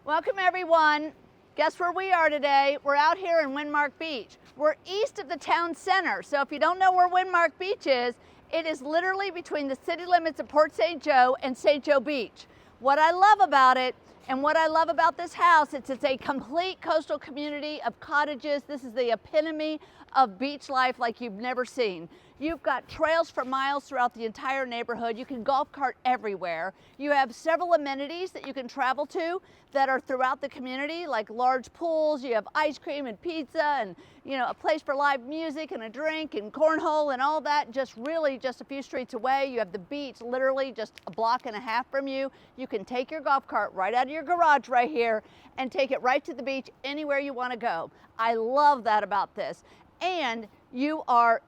Welcome everyone. Guess where we are today? We're out here in WindMark Beach. We're east of the town center. So if you don't know where WindMark Beach is, it is literally between the city limits of Port St. Joe and St. Joe Beach. What I love about it and what I love about this house, it's a complete coastal community of cottages. This is the epitome of beach life like you've never seen. You've got trails for miles throughout the entire neighborhood. You can golf cart everywhere. You have several amenities that you can travel to that are throughout the community, like large pools. You have ice cream and pizza and, you know, a place for live music and a drink and cornhole and all that just a few streets away. You have the beach literally just a block and a half from you. You can take your golf cart right out of your garage right here and take it right to the beach anywhere you want to go. I love that about this. And you are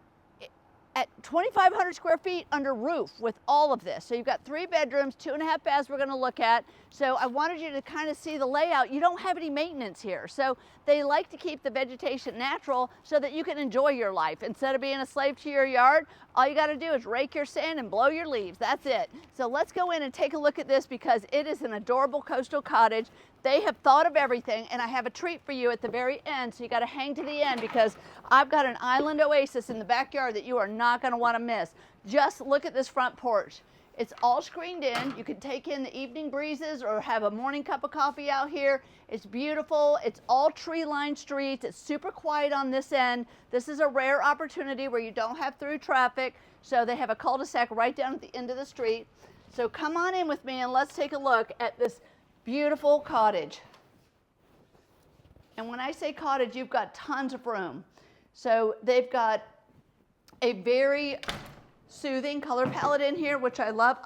at 2,500 square feet under roof with all of this. So you've got 3 bedrooms, 2.5 baths we're gonna look at. So I wanted you to kind of see the layout. You don't have any maintenance here. So they like to keep the vegetation natural so that you can enjoy your life. Instead of being a slave to your yard, all you gotta do is rake your sand and blow your leaves, that's it. So let's go in and take a look at this because it is an adorable coastal cottage. They have thought of everything, and I have a treat for you at the very end, so you gotta hang to the end because I've got an island oasis in the backyard that you are not gonna wanna miss. Just look at this front porch. It's all screened in. You can take in the evening breezes or have a morning cup of coffee out here. It's beautiful. It's all tree-lined streets. It's super quiet on this end. This is a rare opportunity where you don't have through traffic, so they have a cul-de-sac right down at the end of the street. So come on in with me and let's take a look at this beautiful cottage. And when I say cottage, you've got tons of room. So they've got a very soothing color palette in here, which I love.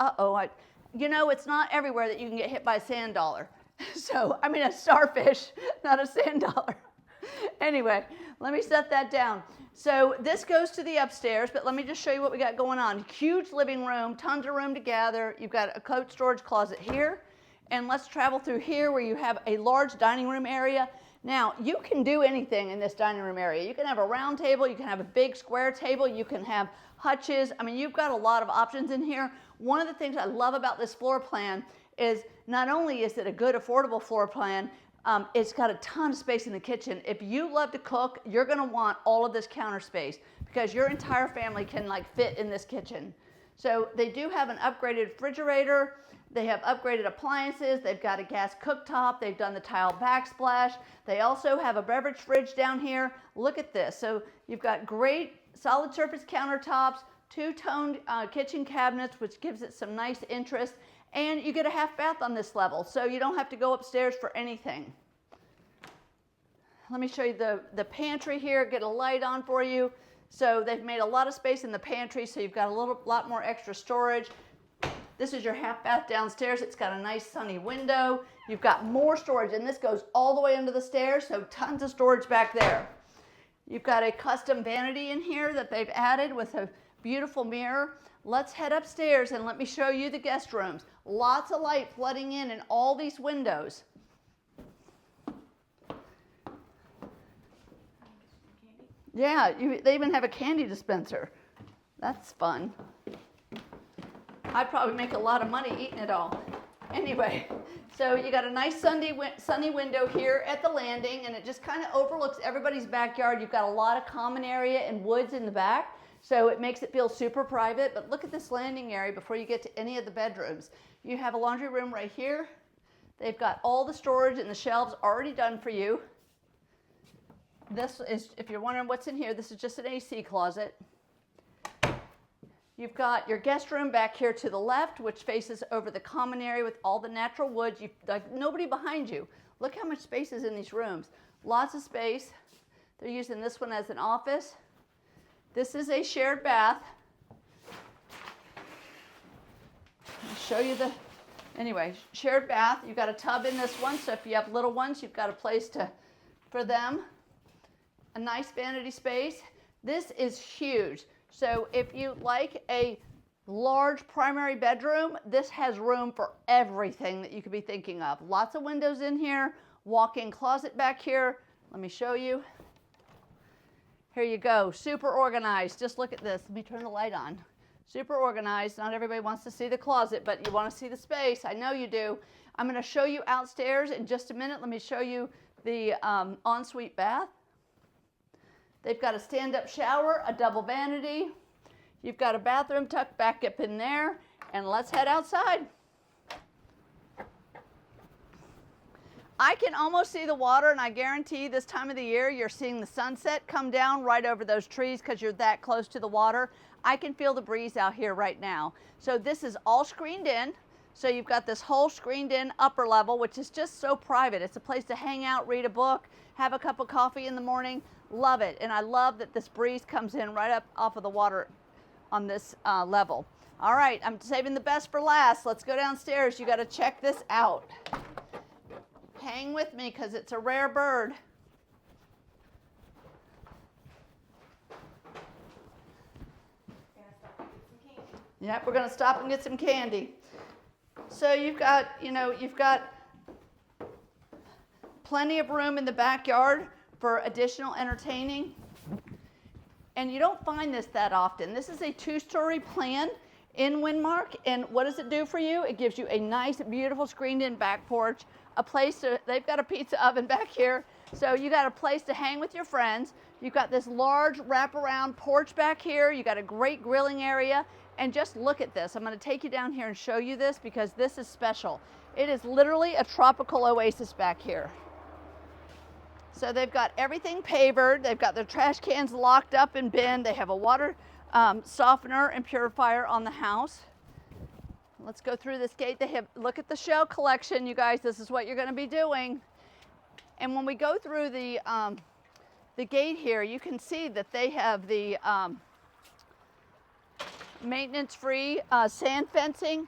You know, it's not everywhere that you can get hit by a sand dollar. So, I mean a starfish, not a sand dollar. Anyway, let me set that down. So this goes to the upstairs, but let me just show you what we got going on. Huge living room, tons of room to gather. You've got a coat storage closet here. And let's travel through here where you have a large dining room area. Now, you can do anything in this dining room area. You can have a round table, you can have a big square table, you can have hutches. I mean, you've got a lot of options in here. One of the things I love about this floor plan is not only is it a good, affordable floor plan, it's got a ton of space in the kitchen. If you love to cook, you're gonna want all of this counter space because your entire family can like fit in this kitchen. So they do have an upgraded refrigerator. They have upgraded appliances. They've got a gas cooktop. They've done the tile backsplash. They also have a beverage fridge down here. Look at this. So you've got great solid surface countertops, 2-toned kitchen cabinets, which gives it some nice interest. And you get a half bath on this level, so you don't have to go upstairs for anything. Let me show you the pantry here, get a light on for you. So they've made a lot of space in the pantry, so you've got a lot more extra storage. This is your half bath downstairs. It's got a nice sunny window. You've got more storage, and this goes all the way under the stairs, so tons of storage back there. You've got a custom vanity in here that they've added with a beautiful mirror. Let's head upstairs and let me show you the guest rooms. Lots of light flooding in all these windows. Yeah, they even have a candy dispenser. That's fun. I'd probably make a lot of money eating it all. Anyway, so you got a nice sunny window here at the landing, and it just kind of overlooks everybody's backyard. You've got a lot of common area and woods in the back, so it makes it feel super private. But look at this landing area before you get to any of the bedrooms. You have a laundry room right here. They've got all the storage and the shelves already done for you. This is, if you're wondering what's in here, this is just an AC closet. You've got your guest room back here to the left, which faces over the common area with all the natural woods. Like nobody behind you. Look how much space is in these rooms. Lots of space. They're using this one as an office. This is a shared bath. I'll show you anyway, shared bath. You've got a tub in this one, so if you have little ones, you've got a place for them. A nice vanity space. This is huge. So if you like a large primary bedroom, this has room for everything that you could be thinking of. Lots of windows in here, walk-in closet back here. Let me show you. Here you go, super organized. Just look at this. Let me turn the light on. Super organized. Not everybody wants to see the closet, but you want to see the space. I know you do. I'm going to show you outstairs in just a minute. Let me show you the ensuite bath. They've got a stand-up shower, a double vanity. You've got a bathroom tucked back up in there. And let's head outside. I can almost see the water, and I guarantee this time of the year you're seeing the sunset come down right over those trees because you're that close to the water. I can feel the breeze out here right now. So this is all screened in. So you've got this whole screened in upper level, which is just so private. It's a place to hang out, read a book, have a cup of coffee in the morning. Love it. And I love that this breeze comes in right up off of the water on this level. All right, I'm saving the best for last. Let's go downstairs. You got to check this out. Hang with me because it's a rare bird. Yep, we're going to stop and get some candy. So you've got plenty of room in the backyard for additional entertaining. And you don't find this that often. This is a 2-story plan in WindMark, and what does it do for you? It gives you a nice, beautiful screened-in back porch, a place to, they've got a pizza oven back here, so you got a place to hang with your friends. You've got this large wraparound porch back here. You got a great grilling area, and just look at this. I'm going to take you down here and show you this because this is special. It is literally a tropical oasis back here. So they've got everything pavered. They've got their trash cans locked up and binned. They have a water softener and purifier on the house. Let's go through this gate. They have, look at the shell collection, you guys. This is what you're going to be doing. And when we go through the gate here, you can see that they have the maintenance-free sand fencing.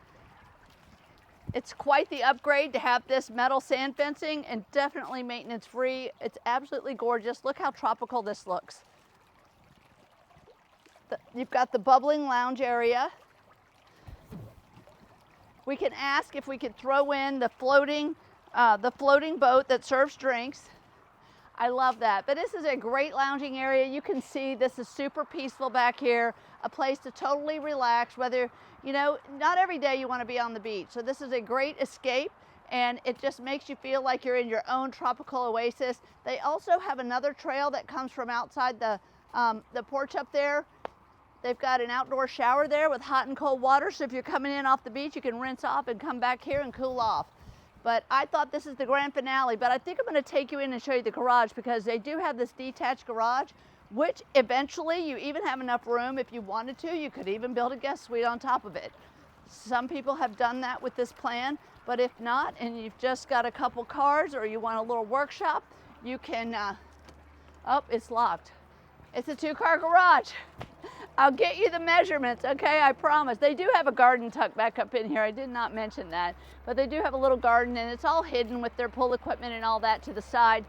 It's quite the upgrade to have this metal sand fencing, and definitely maintenance-free. It's absolutely gorgeous. Look how tropical this looks. You've got the bubbling lounge area. We can ask if we could throw in the floating boat that serves drinks. I love that. But this is a great lounging area. You can see this is super peaceful back here, a place to totally relax, whether, you know, not every day you want to be on the beach. So this is a great escape, and it just makes you feel like you're in your own tropical oasis. They also have another trail that comes from outside the porch up there. They've got an outdoor shower there with hot and cold water, so if you're coming in off the beach, you can rinse off and come back here and cool off. But I thought this is the grand finale, but I think I'm going to take you in and show you the garage because they do have this detached garage, which eventually you even have enough room if you wanted to. You could even build a guest suite on top of it. Some people have done that with this plan, but if not, and you've just got a couple cars or you want a little workshop, you can, oh, it's locked. It's a 2-car garage. I'll get you the measurements, okay? I promise. They do have a garden tucked back up in here. I did not mention that. But they do have a little garden, and it's all hidden with their pool equipment and all that to the side.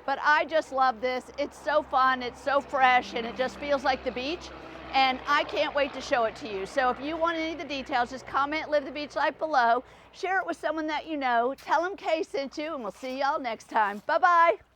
But I just love this. It's so fun. It's so fresh, and it just feels like the beach. And I can't wait to show it to you. So if you want any of the details, just comment, Live the Beach Life below. Share it with someone that you know. Tell them Kay sent you, and we'll see y'all next time. Bye-bye.